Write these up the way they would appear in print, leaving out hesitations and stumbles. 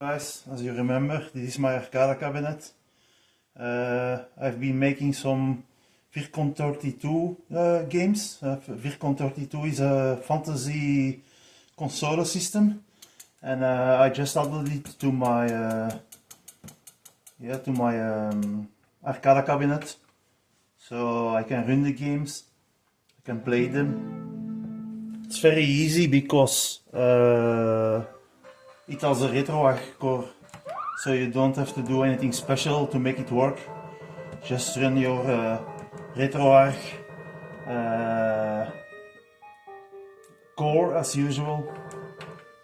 Guys, as you remember, this is my arcade cabinet. I've been making some Vircon32 games. Vircon32 is a fantasy console system, and I just added it to my arcade cabinet, so I can run the games, I can play them. It's very easy because it has a RetroArch core, so you don't have to do anything special to make it work. Just run your RetroArch core as usual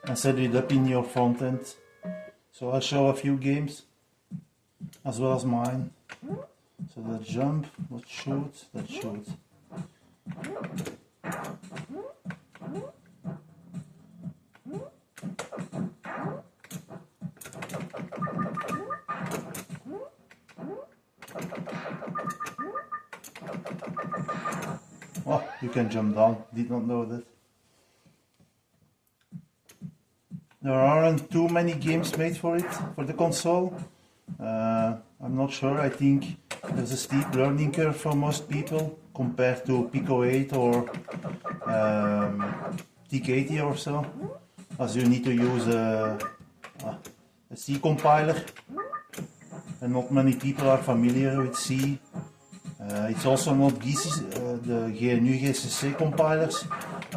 and set it up in your front end. So I'll show a few games as well as mine. So let's jump, let's shoot, let's shoot. Oh, you can jump down, did not know that. There aren't too many games made for it, for the console. I'm not sure, I think there's a steep learning curve for most people compared to Pico 8 or TK80 or so, as you need to use a C compiler, and not many people are familiar with C. It's also not the GNU GCC compilers,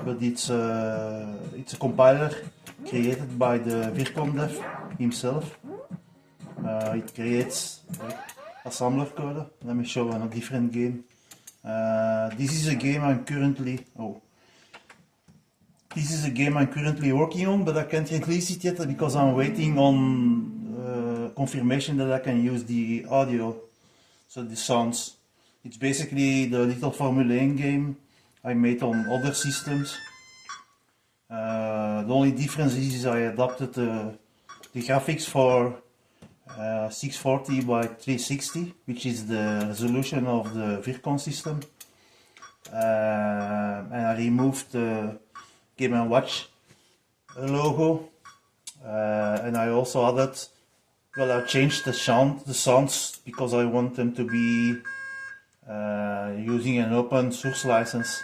but it's a compiler created by the Vircon dev himself. It creates assembler code. Let me show a different game. This is a game I'm currently working on, but I can't release it yet because I'm waiting on confirmation that I can use the audio, so the sounds. It's basically the little Formula 1 game I made on other systems. The only difference is I adapted the graphics for 640 by 360, which is the resolution of the Vircon system. And I removed the Game & Watch logo. And I also added, I changed the sounds because I want them to be using an open source license,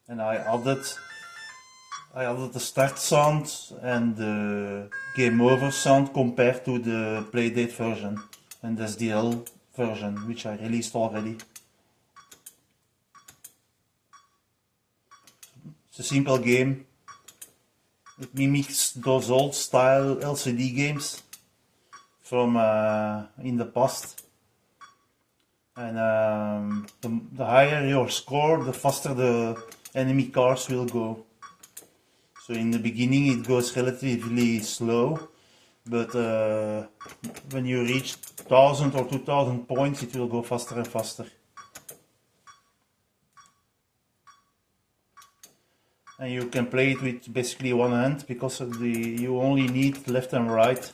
and I added the start sound and the game over sound compared to the Playdate version and the SDL version, which I released already. It's a simple game. It mimics those old style LCD games from in the past. And the higher your score, the faster the enemy cars will go. So in the beginning it goes relatively slow, but when you reach 1000 or 2000 points it will go faster and faster. And you can play it with basically one hand because you only need left and right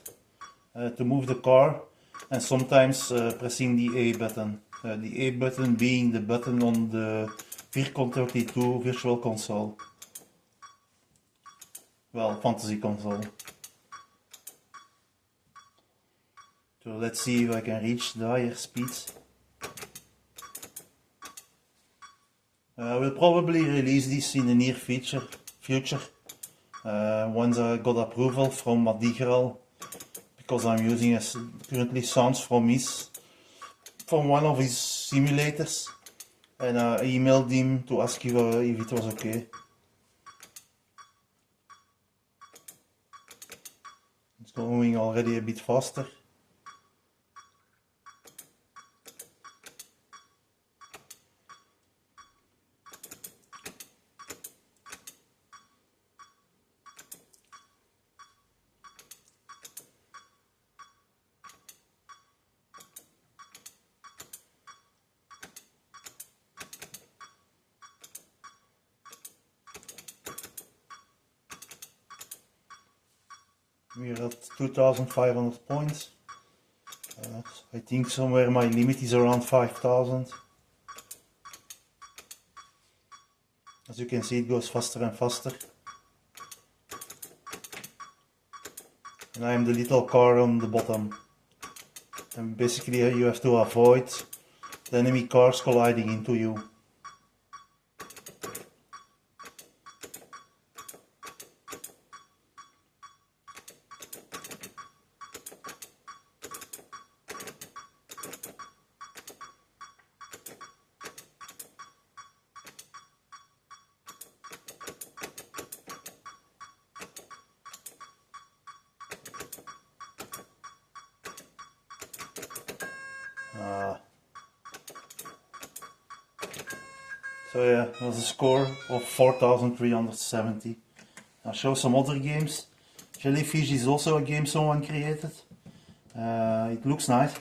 to move the car, and sometimes pressing the A button. The A button being the button on the Vircon32 Virtual Console. Well, Fantasy Console. So let's see if I can reach the higher speeds. I will probably release this in the near future. Once I got approval from Mazethingie, because I'm using currently sounds from one of his simulators, and I emailed him to ask if it was okay. It's going already a bit faster. We're at 2500 points. I think somewhere my limit is around 5000. As you can see, it goes faster and faster. And I'm the little car on the bottom. And basically you have to avoid the enemy cars colliding into you. So yeah, that was a score of 4,370. I'll show some other games. Jellyfish is also a game someone created. It looks nice.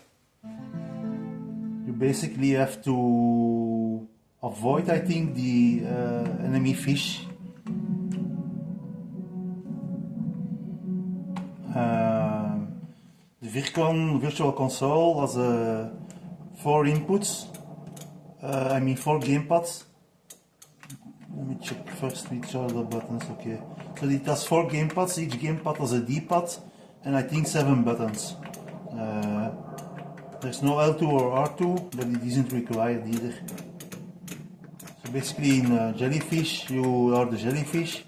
You basically have to avoid, I think, the enemy fish. The Vircon Virtual Console has 4 inputs. 4 gamepads. Let me check first which are the buttons. Okay, so it has 4 gamepads. Each gamepad has a D-pad and I think 7 buttons. There's no L2 or R2, but it isn't required either. So basically in Jellyfish, you are the jellyfish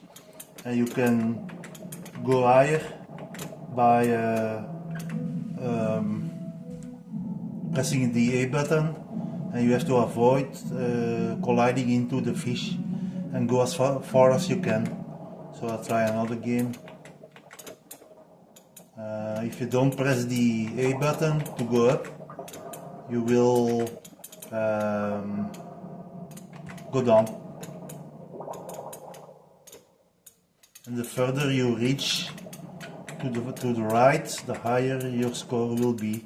and you can go higher by pressing the A button, and you have to avoid colliding into the fish and go as far as you can. So I'll try another game. If you don't press the A button to go up, you will go down. And the further you reach to the right, the higher your score will be.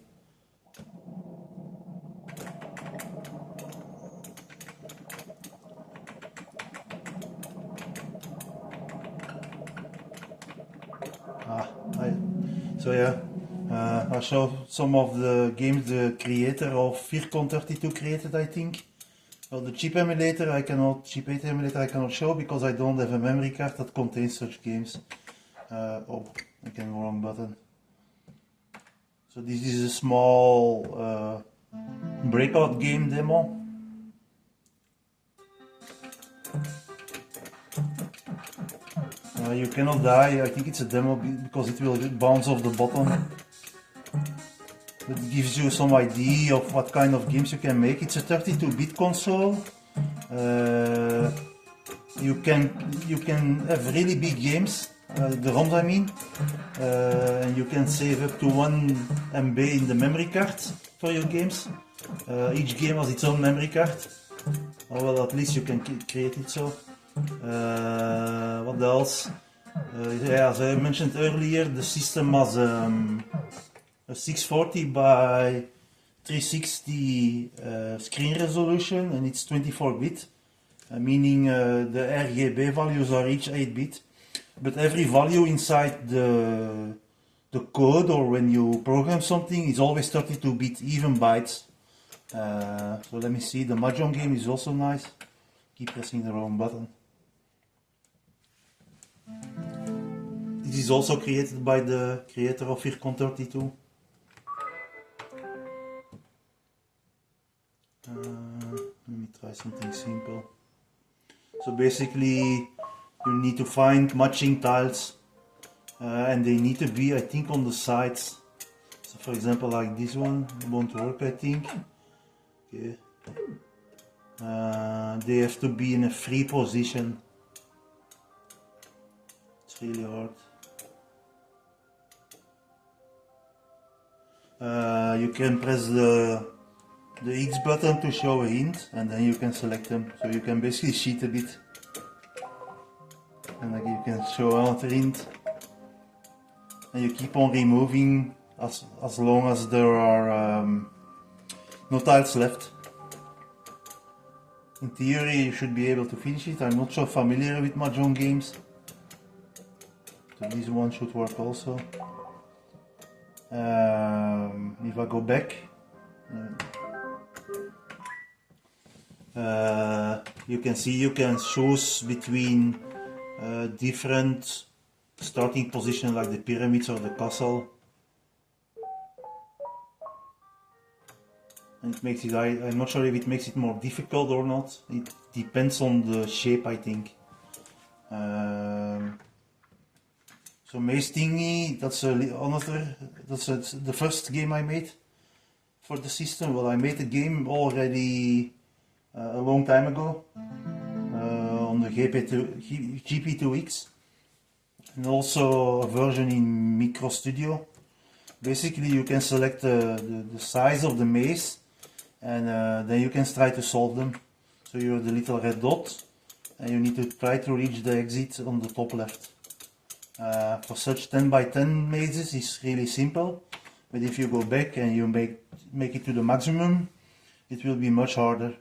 So yeah, I'll show some of the games the creator of Vircon32 created, I think. Well, the chip emulator I cannot show because I don't have a memory card that contains such games. Oh, I can wrong button. So this is a small Breakout game demo. You cannot die. I think it's a demo because it will bounce off the bottom. But it gives you some idea of what kind of games you can make. It's a 32-bit console. You can have really big games, the ROMs I mean, and you can save up to 1 MB in the memory card for your games. Each game has its own memory card. Oh, well, at least you can create it so. What else? Yeah, as I mentioned earlier, the system has a 640 by 360 screen resolution, and it's 24-bit, meaning the RGB values are each 8-bit, but every value inside the code or when you program something is always 32-bit even bytes. So let me see, the Mahjong game is also nice. Keep pressing the wrong button. This is also created by the creator of Vircon32. Let me try something simple. So basically you need to find matching tiles and they need to be, I think, on the sides. So for example, like this one won't work, I think. Okay. They have to be in a free position. It's really hard. You can press the X button to show a hint, and then you can select them. So you can basically cheat a bit. And like you can show another hint. And you keep on removing as long as there are no tiles left. In theory you should be able to finish it. I'm not so familiar with Mahjong games. So this one should work also. If I go back, you can see you can choose between different starting position like the pyramids or the castle. And it makes it, I'm not sure if it makes it more difficult or not. It depends on the shape, I think. So Mazethingie, that's the first game I made for the system. Well, I made the game already a long time ago on the GP2X, and also a version in Micro Studio. Basically, you can select the size of the maze, and then you can try to solve them. So you're the little red dot, and you need to try to reach the exit on the top left. For such 10 by 10 mazes, it's really simple, but if you go back and you make it to the maximum, it will be much harder.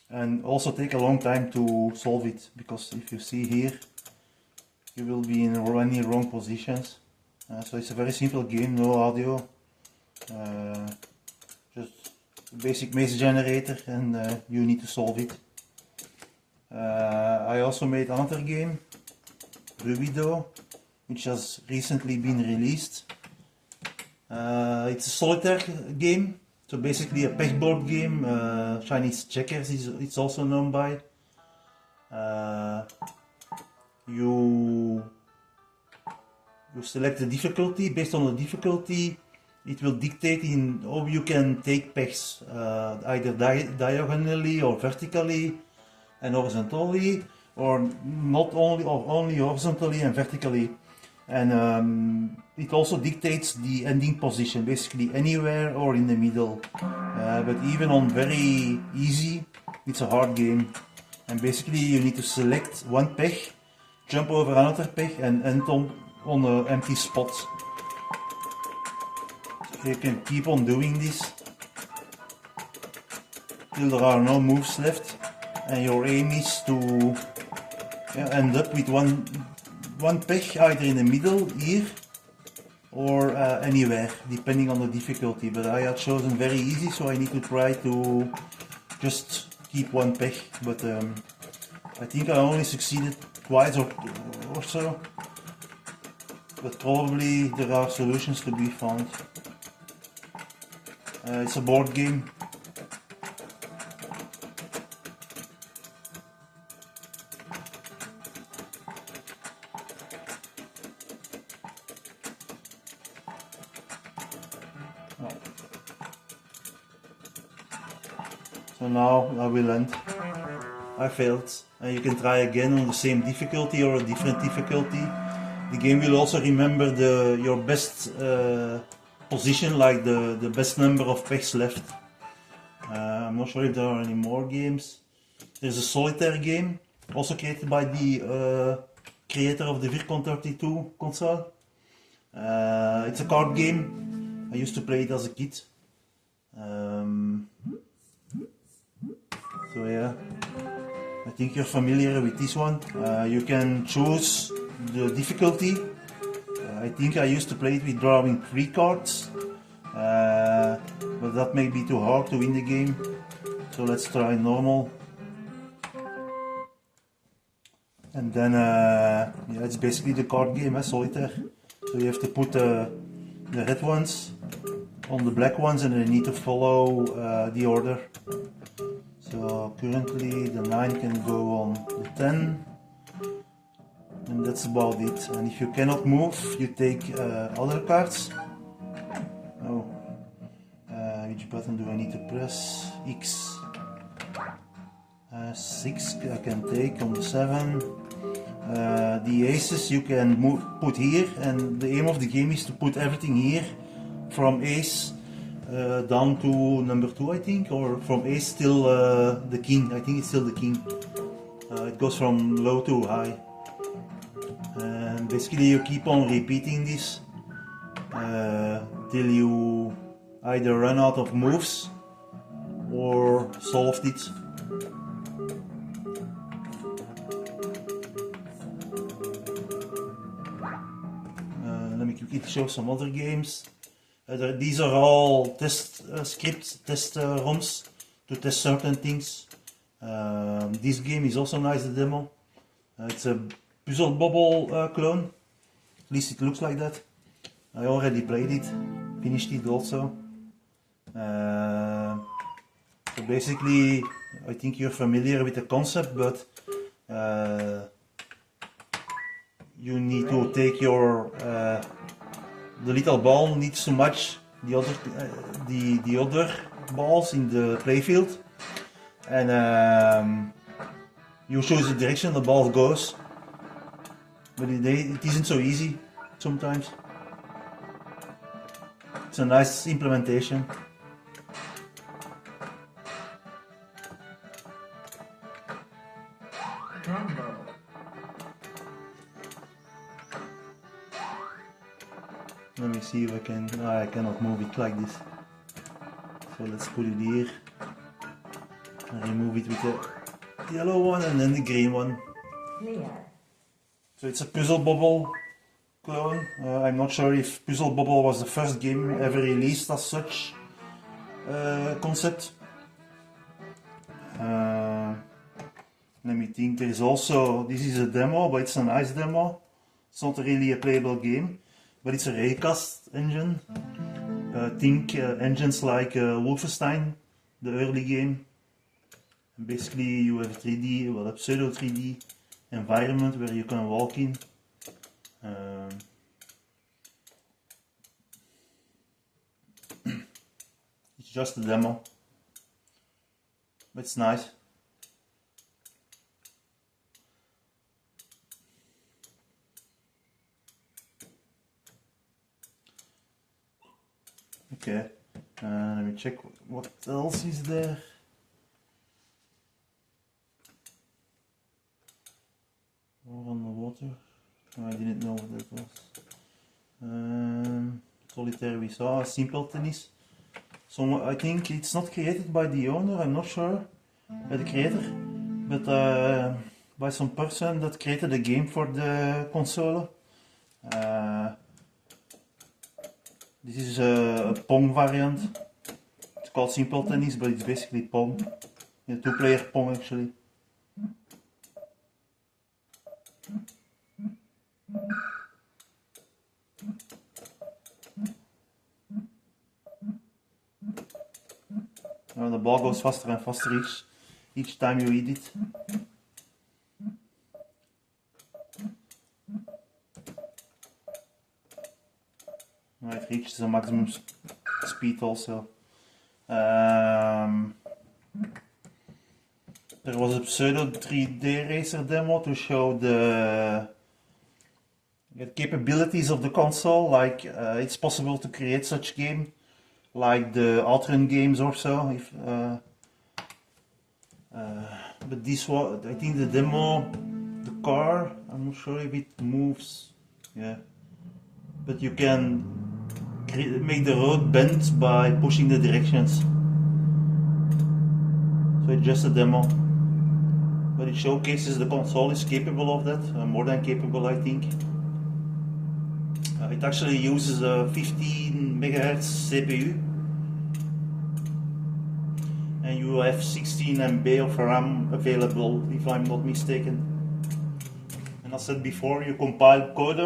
And also take a long time to solve it, because if you see here, you will be in any wrong positions. So it's a very simple game, no audio, just a basic maze generator, and you need to solve it. I also made another game, Rubido, which has recently been released. It's a solitaire game, so basically a pegboard game. Chinese checkers it's also known by. You select the difficulty. Based on the difficulty, it will dictate in how you can take pegs, either diagonally or vertically and horizontally, or not only, or only horizontally and vertically. And it also dictates the ending position, basically anywhere or in the middle. But even on very easy, it's a hard game. And basically you need to select one peg, jump over another peg, and end on an empty spot. So you can keep on doing this till there are no moves left. And your aim is to end up with one peg either in the middle here or anywhere, depending on the difficulty. But I had chosen very easy, so I need to try to just keep one peg. But I think I only succeeded twice or so. But probably there are solutions to be found. It's a board game. So now I will end. I failed. And you can try again on the same difficulty or a different difficulty. The game will also remember your best position, like the best number of pegs left. I'm not sure if there are any more games. There's a solitaire game, also created by the creator of the Vircon32 console. It's a card game. I used to play it as a kid. So yeah, I think you're familiar with this one. You can choose the difficulty. I think I used to play it with drawing 3 cards, but that may be too hard to win the game. So let's try normal. And then yeah, it's basically the card game, solitaire. So you have to put the red ones on the black ones, and they need to follow the order. So currently the 9 can go on the 10, and that's about it. And if you cannot move, you take other cards. Oh, which button do I need to press? X. 6 I can take on the 7. The aces you can put here, and the aim of the game is to put everything here from ace down to number 2, I think, or from ace till the king. I think it's still the king. It goes from low to high. And basically you keep on repeating this till you either run out of moves or solved it. Let me quickly show some other games. These are all test scripts, test ROMs to test certain things. This game is also nice, the demo. It's a puzzle bubble clone. At least it looks like that. I already played it, finished it also. So basically, I think you're familiar with the concept, but you need to take your the little ball needs to match the other balls in the playfield, and you choose the direction the ball goes. But it isn't so easy sometimes. It's a nice implementation. Let me see if I can. No, I cannot move it like this. So let's put it here. And remove it with the yellow one and then the green one. So it's a puzzle bubble clone. I'm not sure if Puzzle Bubble was the first game ever released as such concept. Let me think. There's also, this is a demo, but it's a nice demo. It's not really a playable game, but it's a raycast engine. Think engines like Wolfenstein, the early game. And basically you have 3D, well, a pseudo 3D environment where you can walk in. It's just a demo, but it's nice. Okay, let me check what else is there. More on the water. I didn't know what that was. Solitaire we saw, simple tennis. So I think it's not created by the owner, I'm not sure, by the creator, but by some person that created a game for the console. This is a Pong variant. It's called simple tennis, but it's basically Pong. A two-player Pong actually. The ball goes faster and faster each time you hit it. It reaches the maximum speed also. There was a Pseudo 3D Racer demo to show the capabilities of the console, like it's possible to create such game, like the Outrun games or so. But this was, I think the demo, the car, I'm not sure if it moves, yeah. But you can make the road bend by pushing the directions. So it's just a demo. But it showcases the console is capable of that, more than capable I think. It actually uses a 15 MHz CPU. And you have 16 MB of RAM available, if I'm not mistaken. And as I said before, you compile code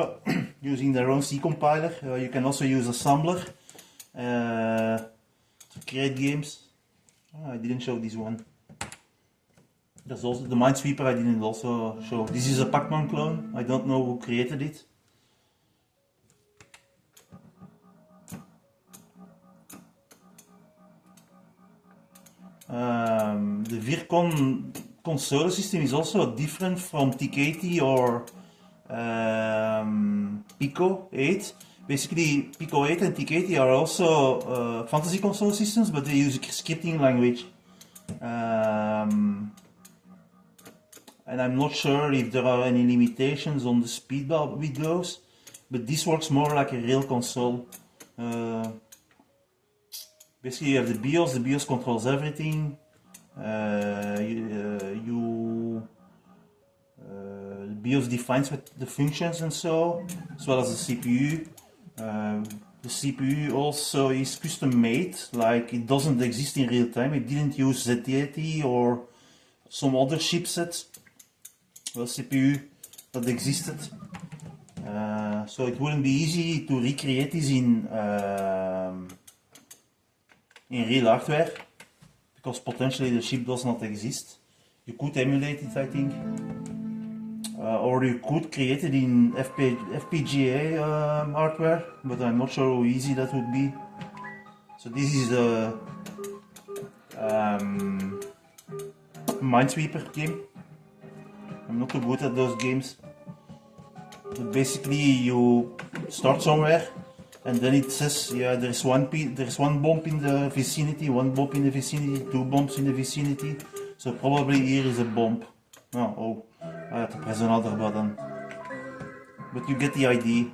using their own C compiler. You can also use assembler to create games. I didn't show this one. There's also the Minesweeper I didn't also show. This is a Pac-Man clone. I don't know who created it. The Vircon console system is also different from TK80 or Pico 8. Basically, Pico 8 and TK80 are also fantasy console systems, but they use a scripting language. And I'm not sure if there are any limitations on the speed with those, but this works more like a real console. Basically, you have the BIOS controls everything. The BIOS defines the functions and so, as well as the CPU. The CPU also is custom made, like it doesn't exist in real time. It didn't use Z80 or some other chipset. Well, CPU that existed. So it wouldn't be easy to recreate this in real hardware, because potentially the chip does not exist. You could emulate it, I think, or you could create it in FPGA hardware, but I'm not sure how easy that would be. So this is a Minesweeper game. I'm not too good at those games. But basically, you start somewhere, and then it says, yeah, there's one bomb in the vicinity, one bomb in the vicinity, two bombs in the vicinity. So probably here is a bomb. Oh, I have to press another button. But you get the idea.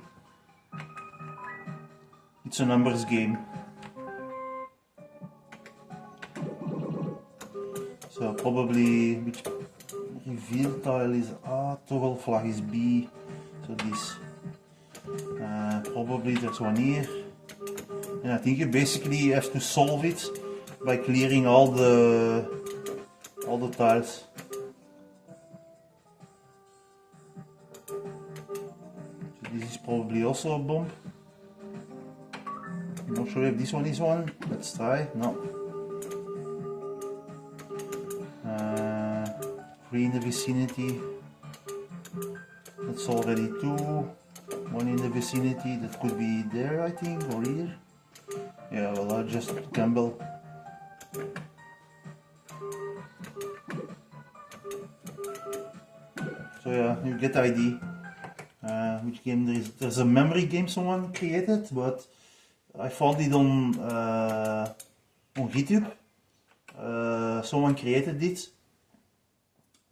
It's a numbers game. So probably which reveal tile is A, toggle flag is B. So this. Probably there's one here. And I think you basically have to solve it by clearing all the tiles. So this is probably also a bomb. I'm not sure if this one is one. Let's try. No. 3 in the vicinity. That's already 2. 1 in the vicinity. That could be there, I think, or here. Yeah, well, I'll just gamble. So yeah, you get the idea. Which game there is? There's a memory game someone created, but I found it on GitHub. Someone created it.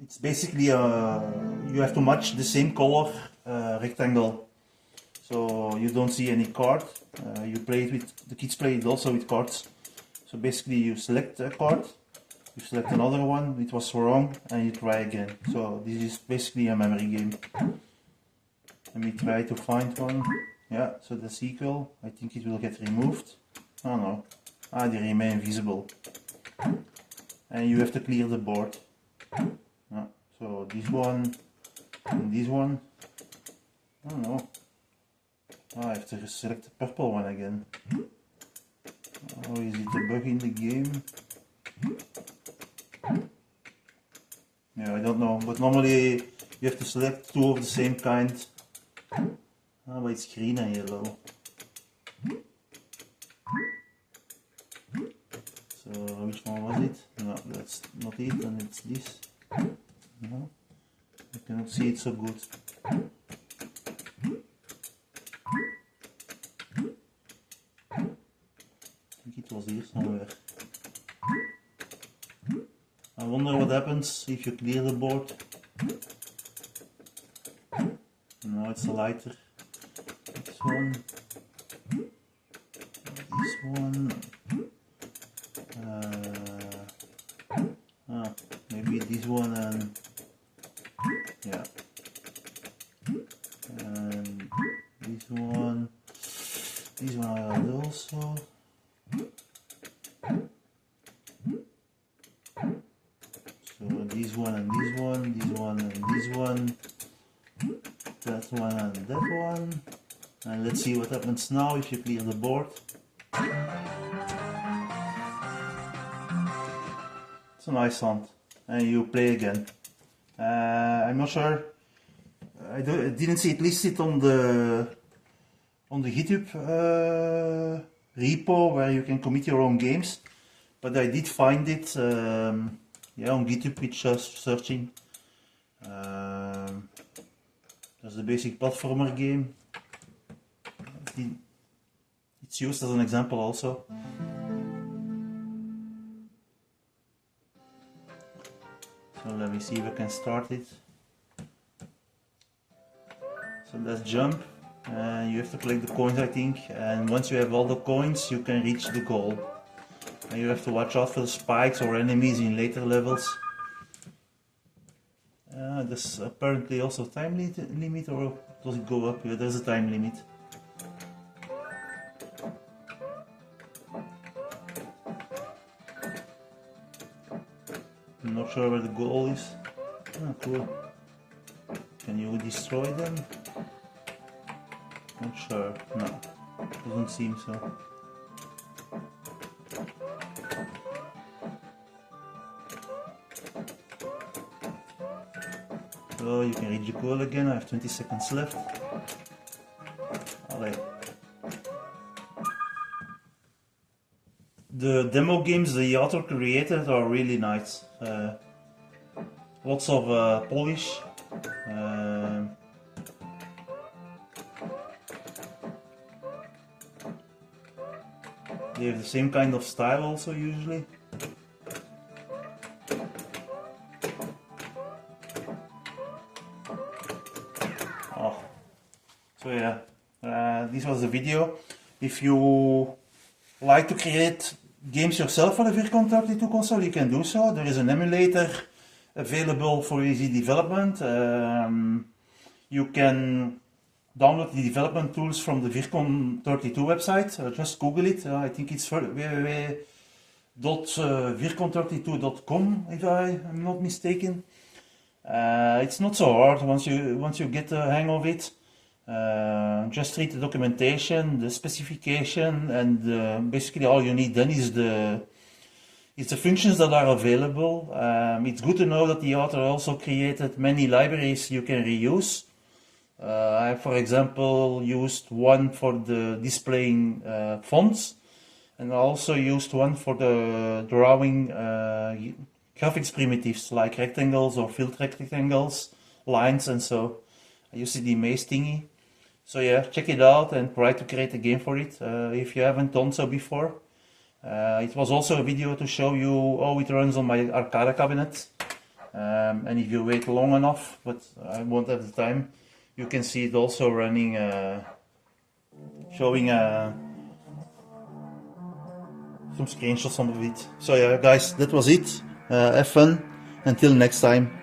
It's basically you have to match the same color rectangle, so you don't see any card. You play it with the kids play it also with cards. So basically, you select a card, you select another one. It was wrong, and you try again. So this is basically a memory game. Let me try to find one. Yeah, so the sequel. I think it will get removed. Oh no, they remain visible, and you have to clear the board. So this one and this one. Oh no. I have to select the purple one again. Oh, is it a bug in the game? Yeah, I don't know. But normally you have to select 2 of the same kind. But it's green and yellow. So which one was it? No, that's not it, and it's this. No, I cannot see it so good. I think it was here somewhere. I wonder what happens if you clear the board. No, it's a lighter. This one. This one. Maybe this one and yeah, and this one I had also. So this one and this one, this one and this one, that one and that one, and let's see what happens now if you clear the board. It's a nice sound. And you play again. I'm not sure. I didn't see it listed on the GitHub repo where you can commit your own games, but I did find it. Yeah, on GitHub with just searching. There's the basic platformer game. It's used as an example also. So let me see if I can start it. So let's jump. You have to collect the coins, I think, and once you have all the coins you can reach the goal. And you have to watch out for the spikes or enemies in later levels. There's apparently also a time limit, or does it go up? Yeah, there's a time limit. I'm not sure where the goal is. Cool. Can you destroy them? Not sure. No, doesn't seem so. So you can read the goal again. I have 20 seconds left. Alright. The demo games the author created are really nice. Lots of polish. They have the same kind of style also usually. Oh. So yeah, this was the video. If you like to create games yourself for the Vircon32 console, you can do so. There is an emulator available for easy development. You can download the development tools from the Vircon32 website. Just Google it. I think it's www.vircon32.com if I am not mistaken. It's not so hard once you get the hang of it. Just read the documentation, the specification, and basically all you need then is the functions that are available. It's good to know that the author also created many libraries you can reuse. I, for example, used one for the displaying fonts, and I also used one for the drawing graphics primitives like rectangles or filled rectangles, lines, and so. I used the Mazethingie. So yeah, check it out and try to create a game for it if you haven't done so before. It was also a video to show you how it runs on my arcade cabinet. And if you wait long enough, but I won't have the time, you can see it also running, showing some screenshots of it. So yeah guys, that was it. Have fun. Until next time.